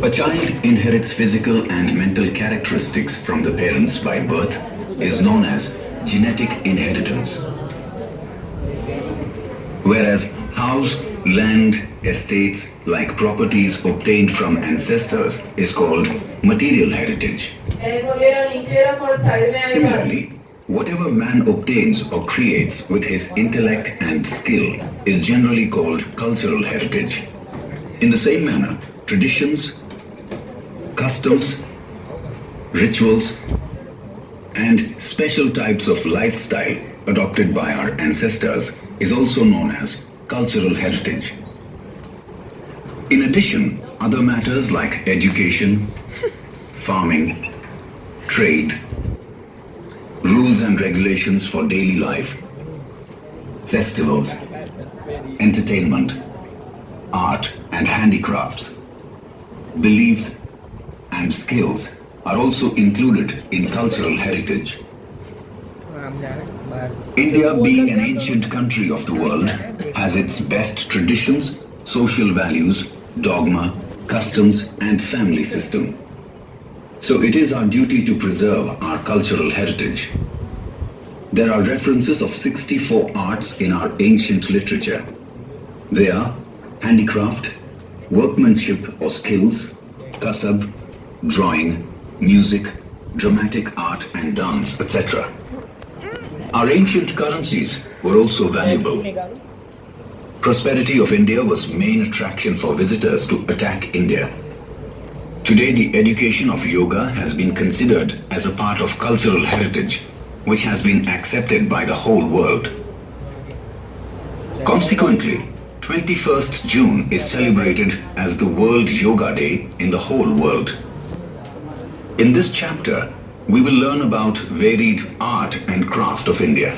A child inherits physical and mental characteristics from the parents by birth is known as genetic inheritance. Whereas house, land, estates, like properties obtained from ancestors is called material heritage. Similarly, whatever man obtains or creates with his intellect and skill is generally called cultural heritage. In the same manner, traditions, customs, rituals, and special types of lifestyle adopted by our ancestors is also known as cultural heritage. In addition, other matters like education, farming, trade, rules and regulations for daily life, festivals, entertainment, art and handicrafts, beliefs and skills are also included in cultural heritage. India, being an ancient country of the world, has its best traditions, social values, dogma, customs and family system. So it is our duty to preserve our cultural heritage. There are references of 64 arts in our ancient literature. They are handicraft, workmanship or skills, kasab, drawing, music, dramatic art and dance, etc. Our ancient currencies were also valuable. Prosperity of India was main attraction for visitors to attack India. Today, the education of yoga has been considered as a part of cultural heritage, which has been accepted by the whole world. Consequently, 21st June is celebrated as the World Yoga Day in the whole world. In this chapter, we will learn about varied art and craft of India.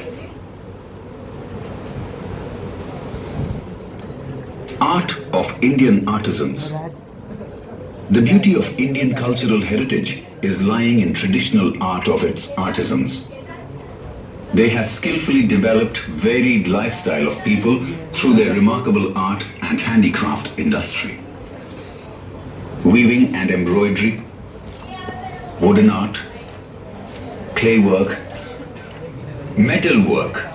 Art of Indian artisans. The beauty of Indian cultural heritage is lying in traditional art of its artisans. They have skillfully developed varied lifestyle of people through their remarkable art and handicraft industry. Weaving and embroidery, wooden art, clay work, metal work,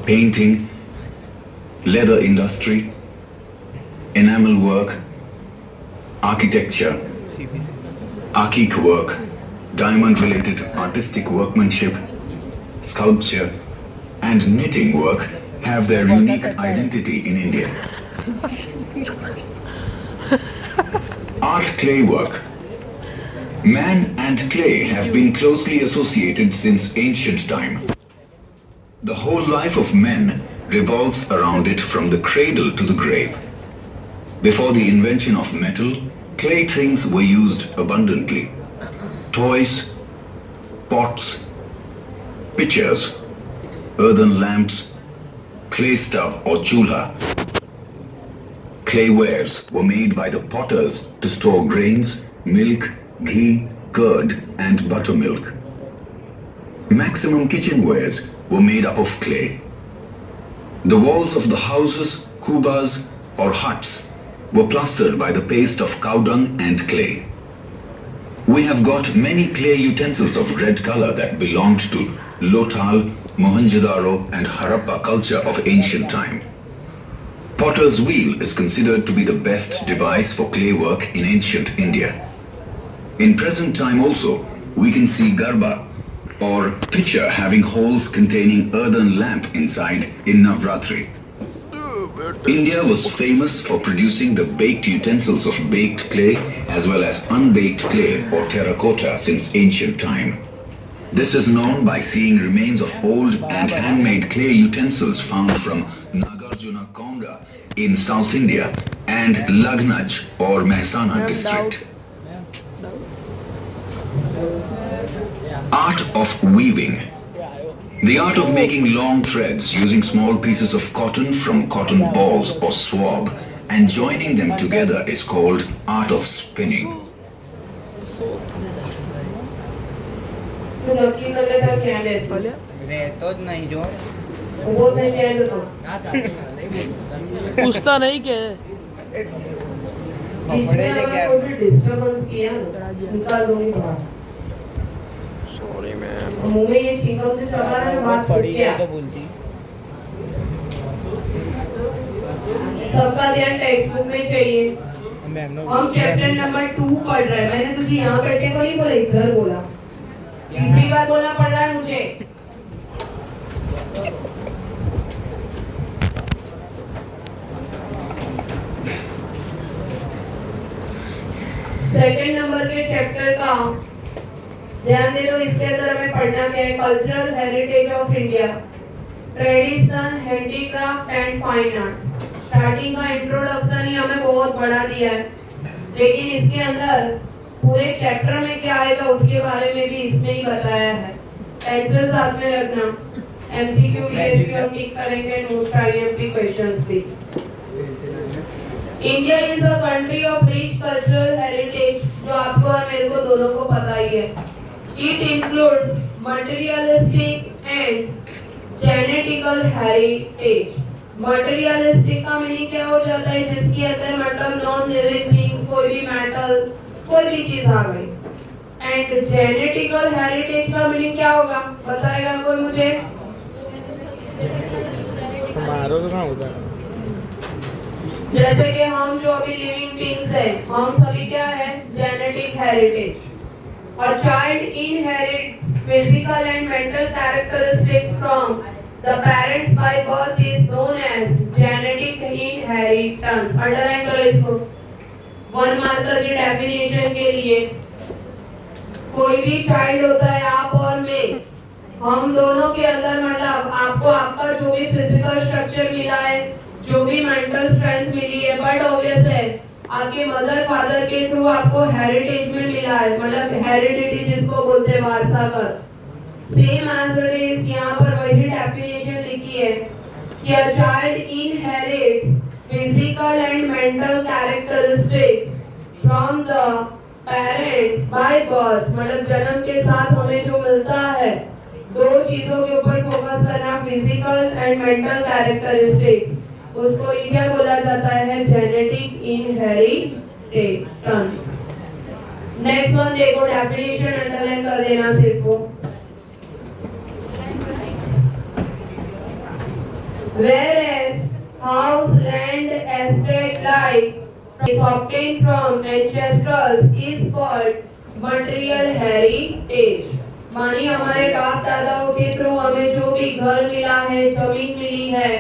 painting, leather industry, enamel work, architecture, akik work, diamond-related artistic workmanship, sculpture, and knitting work have their unique identity in India. Art clay work. Man and clay have been closely associated since ancient time. The whole life of men revolves around it from the cradle to the grave. Before the invention of metal, clay things were used abundantly. Toys, pots, pitchers, earthen lamps, clay stove or chulha. Clay wares were made by the potters to store grains, milk, ghee, curd and buttermilk. Maximum kitchenwares were made up of clay. The walls of the houses, kubas or huts were plastered by the paste of cow dung and clay. We have got many clay utensils of red color that belonged to Lothal, Mohenjo-daro and Harappa culture of ancient time. Potter's wheel is considered to be the best device for clay work in ancient India. In present time also, we can see garba or pitcher having holes containing earthen lamp inside in Navratri. India was famous for producing the baked utensils of baked clay as well as unbaked clay or terracotta since ancient time. This is known by seeing remains of old and handmade clay utensils found from Nagarjuna Konda in South India and Lagnaj or Mehsana district. Art of weaving. The art of making long threads using small pieces of cotton from cotton balls or swab and joining them together is called art of spinning. पूछता नहीं क्या बीच में हमें कोई भी disturbance किया ना निकाल दूंगी बाहर। Sorry ma'am. मुंह में ये चिंगम जो चढ़ा रहा है बात फूट गया। सबका ध्यान टेक्स्ट बुक में चाहिए। हम चैप्टर नंबर 2 पढ़ रहे हैं। मैंने तुझे यहाँ बैठे को नहीं बोला, इधर बोला। तीसरी बार बोला पढ़ रहा है मुझे। सेकंड नंबर के चैप्टर का ध्यान दे दो। इसके अंदर हमें पढ़ना क्या है? Cultural heritage of India, tradition, handicraft and fine arts. Starting का इंट्रोडक्शन ही हमें बहुत बड़ा दिया है, लेकिन इसके अंदर पूरे चैप्टर में क्या आएगा उसके बारे में भी इसमें ही बताया है। पेंसिल साथ में रखना। एमसीक्यू वीएसपी हम टिक करेंगे, मोस्ट आईएमपी क्वेश्चंस भी। India is a country of rich cultural heritage, जो आपको और मेरे को दोनों को पता ही है। It includes materialistic and genetical heritage. Materialistic का मीनिंग क्या हो जाता है? जिसके अंदर मतलब नॉन लिविंग थिंग्स, कोई भी मेटल, कोई भी चीज आ गई। एंड जेनेटिकल हेरिटेज का मीनिंग क्या होगा? बताएगा कोई मुझे? हमारा तो कहाँ होता है? जैसे कि हम जो अभी लिविंग बीइंग्स है, हम सभी क्या है? Genetic heritage. A child inherits physical and mental characteristics from the parents by birth is known as genetic inheritance. Underline करो इसको। 1 मार्कर की डेफिनेशन के लिए, कोई भी चाइल्ड होता है, आप और मैं, हम दोनों के अंदर मतलब आपको आपका जो भी फिजिकल स्ट्रक्चर मिला है, जो भी मेंटल स्ट्रेंथ मिली है, बट ऑब्वियस है आपके मदर फादर के थ्रू आपको हेरिटेज में मिला है, मतलब हेरिडिटी जिसको बोलते हैं, वारसागत। सेम एज इट इज यहाँ पर वही डेफिनेशन लिखी है कि a child inherits physical and mental characteristics from the parents by birth, मतलब जन्म के साथ हमें जो मिलता है, 2 चीजों के ऊपर फोकस करना, फिजिकल एंड मेंटल कैरेक्टरिस्टिक्स, उसको ये क्या बोला जाता है? Genetic inheritance. नेक्स्ट वन देखो, डेफिनेशन अंडरलाइन कर देना सिर्फ वो। Whereas house, land, estate, life is obtained from ancestors is called material heritage। मानी हमारे बाप दादाओं के थ्रू हमें जो भी घर मिला है, जमीन मिली है,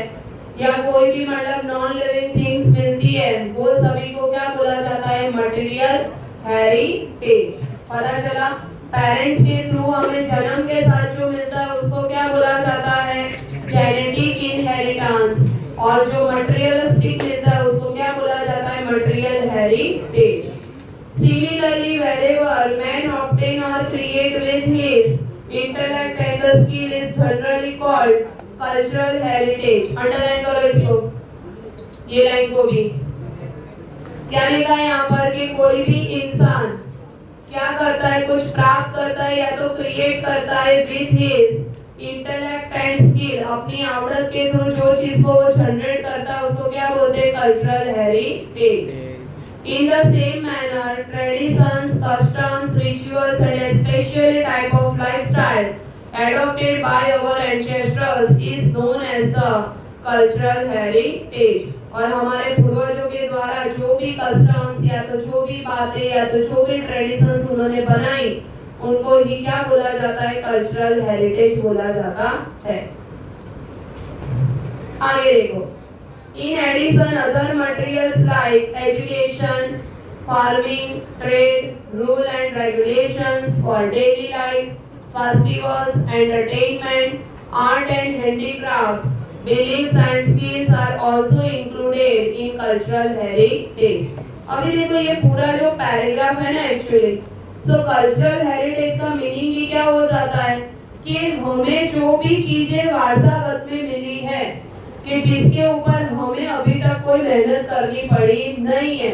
या कोई भी मतलब नॉन लिविंग थिंग्स मिलती है, वो सभी को क्या बोला जाता है? Material heritage. पता चला? पेरेंट्स के थ्रू हमें जन्म के साथ जो मिलता है उसको क्या बोला जाता है? Genetic inheritance. और जो मटेरियलिस्टिक मिलता है उसको क्या बोला जाता है? Material heritage. Similarly, wherever man obtain or create with his intellect and the skill is generally called cultural heritage। Underline करो इसको, ये लाइन को भी। क्या लिखा है यहाँ पर कि कोई भी इंसान क्या करता है? कुछ प्राप्त करता है या तो क्रिएट करता है with his intellect and skill, अपनी आवड़त के थ्रू जो चीज को वो जनरेट करता है उसको क्या बोलते हैं? Cultural heritage. In the same manner, traditions, customs, rituals, and especially type of lifestyle adopted by our ancestors is known as the cultural heritage। और हमारे पूर्वजों के द्वारा जो भी कस्टम्स या तो जो भी बातें या तो जो भी ट्रेडिशंस उन्होंने बनाई, उनको ही क्या बोला जाता है? कल्चरल हेरिटेज बोला जाता है। आगे देखो। In addition, other materials like education, farming, trade, rule and regulations for daily life, festivals, entertainment, art and handicrafts, beliefs and skills are also included in cultural heritage। अभी देखो ये पूरा जो पैराग्राफ है ना, एक्चुअली सो कल्चरल हेरिटेज का meaning ही क्या हो जाता है कि हमें जो भी चीजें वारसागत में मिली है, कि जिसके ऊपर हमें अभी तक कोई मेहनत करनी पड़ी नहीं है,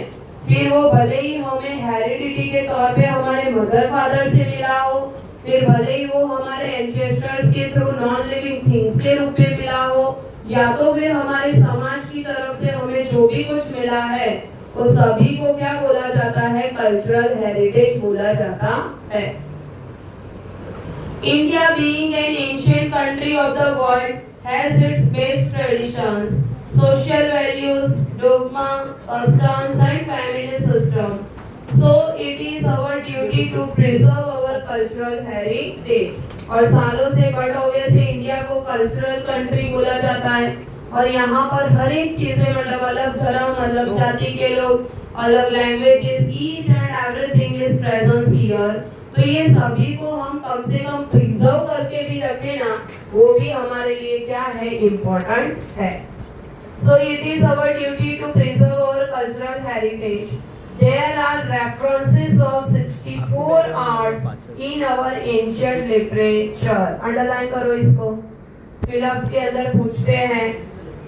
फिर वो भले ही हमें हेरिडिटी के तौर पे हमारे मदर फादर से मिला हो, फिर भले ही वो हमारे एंसेस्टर्स के थ्रू नॉन लिविंग थिंग्स के रूप में मिला हो, या तो फिर हमारे समाज की तरफ से हमें जो भी कुछ मिला है वो सभी को क्या बोला जाता है? कल्चरल हेरिटेज बोला जाता है। India being an ancient country of the world has its best traditions, social values, dogma, customs and family system. So it is our duty to preserve our cultural heritage. और सालों से but obviously India को cultural country बोला जाता है और यहाँ पर हर एक चीजें मतलब अलग धर्म, अलग जाति के लोग, अलग languages, each and everything is present here. तो ये सभी को हम कम से कम प्रिजर्व करके भी रखें ना, वो भी हमारे लिए क्या है? इम्पोर्टेंट है। So it is our duty to preserve our cultural heritage. There are references of 64 arts in our ancient literature. Underline करो इसको। फिलहाल के अंदर पूछते हैं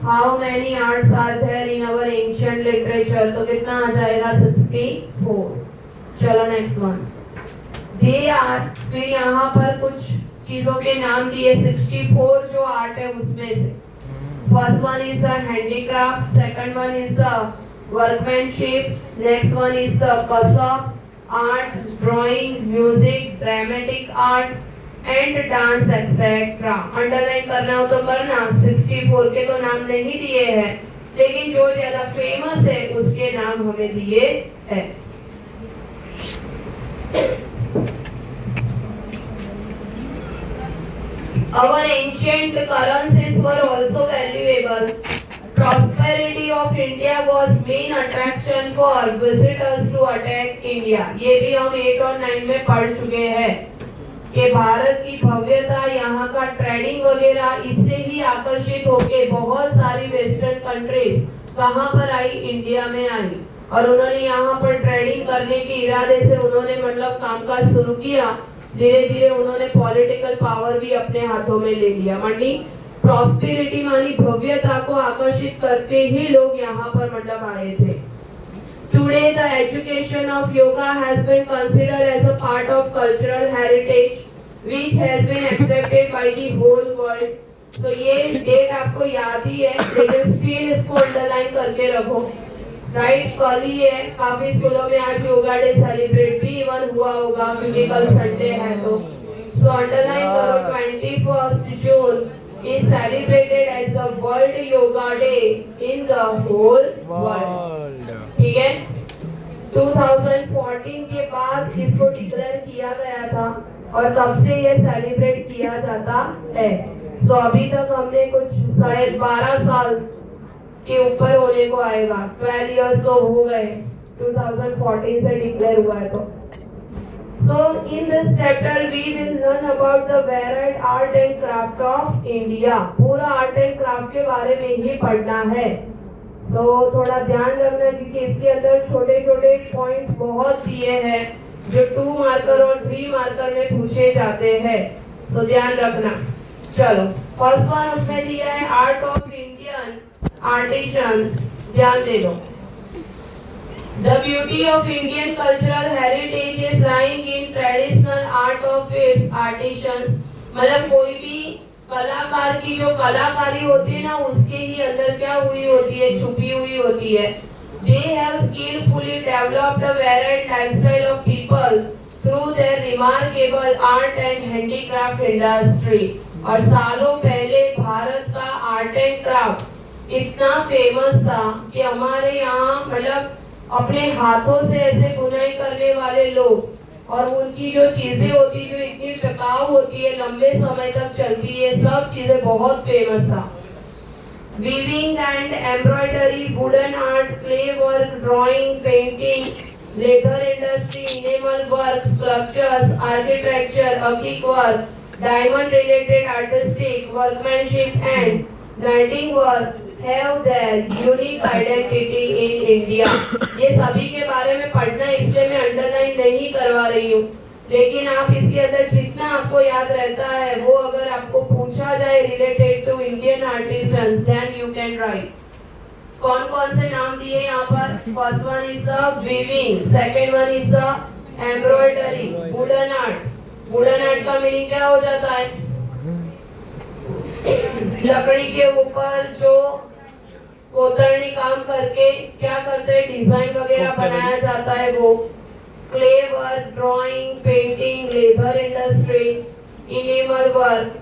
how many arts are there in our ancient literature? तो कितना आ जाएगा? 64। चलो नेक्स्ट वन। They are, फिर यहाँ पर कुछ चीजों के नाम दिए 64 जो आर्ट है उसमें से। First one is the handicraft, second one is the workmanship, next one is the kasab, art, drawing, music, dramatic art and dance etc. Underline करना हो तो करना। 64 के तो नाम नहीं दिए हैं, लेकिन जो ज्यादा फेमस है उसके नाम हमें दिए हैं। Our ancient currencies were also valuable. Prosperity of India was main attraction for visitors to attack India. ये भी हम 8 और 9 में पढ़ चुके हैं कि भारत की भव्यता, यहाँ का ट्रेडिंग वगैरह, इससे ही आकर्षित होके बहुत सारी वेस्टर्न कंट्रीज कहाँ पर आई? इंडिया में आई और उन्होंने यहाँ पर ट्रेडिंग करने के इरादे से उन्होंने मतलब कामकाज शुरू किया। धीरे धीरे उन्होंने पॉलिटिकल पावर भी अपने हाथों में ले लिया। मानी प्रॉस्पेरिटी मानी भव्यता को आकर्षित करके ही लोग यहाँ पर मतलब आए थे। Today the education of yoga has been considered as a part of cultural heritage which has been accepted by the whole world. तो ये डेट आपको याद ही है, लेकिन स्टिल इसको अंडरलाइन करके रखो। राइट, कल ही है, काफी स्कूलों में आज योगा डे सेलिब्रेट भी इवन हुआ होगा क्योंकि कल संडे है। तो सो अंडरलाइन करो 21 June is celebrated as the world yoga day in the whole world. ठीक है, 2014 के बाद इसको डिक्लेयर किया गया था और तब से ये सेलिब्रेट किया जाता है। तो अभी तक हमने कुछ शायद 12 साल के ऊपर होने को आएगा। 12 इयर्स तो हो गए, 2014 से डिक्लेयर हुआ है। तो So in this chapter we will learn about the varied art and craft of India. पूरा आर्ट एंड क्राफ्ट के बारे में ही पढ़ना है। तो थोड़ा ध्यान रखना क्योंकि इसके अंदर छोटे छोटे पॉइंट्स बहुत दिए हैं जो 2 मार्कर और 3 मार्कर में पूछे जाते हैं, तो ध्यान रखना। चलो फर्स्ट वन उसमें दिया है आर्ट ऑफ इंडियन आर्टिसंस। ध्यान दे लो। The beauty of Indian cultural heritage is lying in traditional art of its artisans. मतलब कोई भी कलाकार की जो कलाकारी होती है ना, उसके ही अंदर क्या हुई होती है? छुपी हुई होती है। They have skillfully developed the varied lifestyle of people through their remarkable art and handicraft industry. और सालों पहले भारत का आर्ट एंड क्राफ्ट इतना फेमस था कि हमारे यहाँ मतलब अपने हाथों से ऐसे बुनाई करने वाले लोग और उनकी जो चीजें होती जो इतनी टिकाऊ होती है, लंबे समय तक चलती है, सब चीजें बहुत फेमस था। Weaving and embroidery, wooden art, clay work, drawing, painting, leather industry, enamel work, sculptures, architecture, अकीक work, diamond related artistic workmanship and grinding work have their unique identity in India. ये सभी के बारे में पढ़ना, इसलिए मैं अंडरलाइन नहीं करवा रही हूँ, लेकिन आप इसके अंदर जितना आपको याद रहता है वो अगर आपको पूछा जाए related to Indian artisans then you can write. कौन कौन से नाम दिए यहाँ पर? First one is the weaving, second one is the embroidery, wooden art. Wooden art का मीनिंग क्या हो जाता है? लकड़ी के ऊपर जो कोतरनी काम करके क्या करते हैं, डिजाइन वगैरह बनाया जाता है वो। Clay work, drawing, painting, labour industry, enamel work,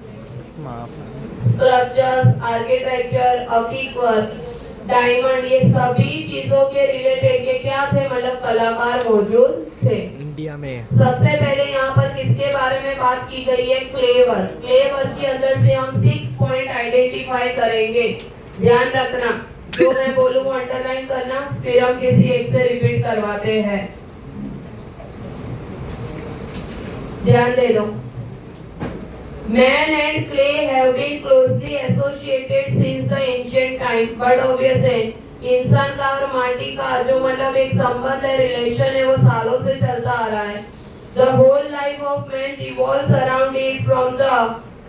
structures, architecture, अकीक वर्क, डायमंड, ये सभी चीजों के रिलेटेड के क्या थे, मतलब कलाकार मौजूद थे इंडिया में। सबसे पहले यहाँ पर किसके बारे में बात की गई है, क्ले वर्क। क्ले वर्क के अंदर से हम 6 पॉइंट आइडेंटिफाई करेंगे, ध्यान रखना, जो मैं बोलूँ अंडरलाइन करना, फिर हम किसी एक से रिपीट करवाते हैं, ध्यान दे दो। Man and clay have been closely associated since the ancient time, but obvious है इंसान का और माटी का जो मतलब एक संबंध है, रिलेशन है, वो सालों से चलता आ रहा है। The whole life of man revolves around it from the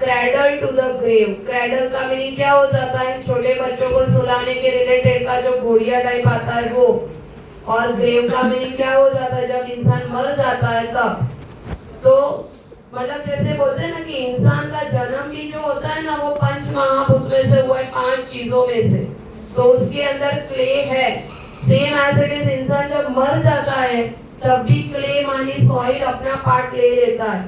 cradle to the grave. Cradle का मीनिंग क्या हो जाता है, छोटे बच्चों को सुलाने के रिलेटेड का जो घोड़िया टाइप आता है वो, और ग्रेव का मीनिंग क्या हो जाता है, जब इंसान मर जाता है तब। तो मतलब जैसे बोलते हैं ना कि इंसान का जन्म भी जो होता है ना, वो पंच महाभूत में से हुआ है, 5 चीजों में से, तो उसके अंदर क्ले है। सेम एज इट इज इंसान जब मर जाता है तब भी क्ले मानी सॉइल अपना पार्ट ले लेता है।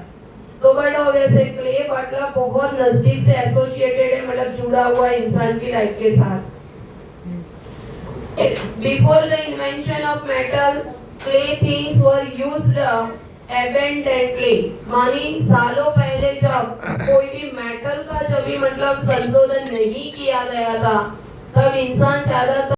तो बट वैसे क्ले मतलब बहुत नजदीक से एसोसिएटेड है, मतलब जुड़ा हुआ है इंसान की लाइफ के साथ। Before the invention of metal, clay things were used abundantly, मानी सालों पहले जब कोई भी मेटल का जब भी मतलब संशोधन नहीं किया गया था, तब इंसान ज्यादातर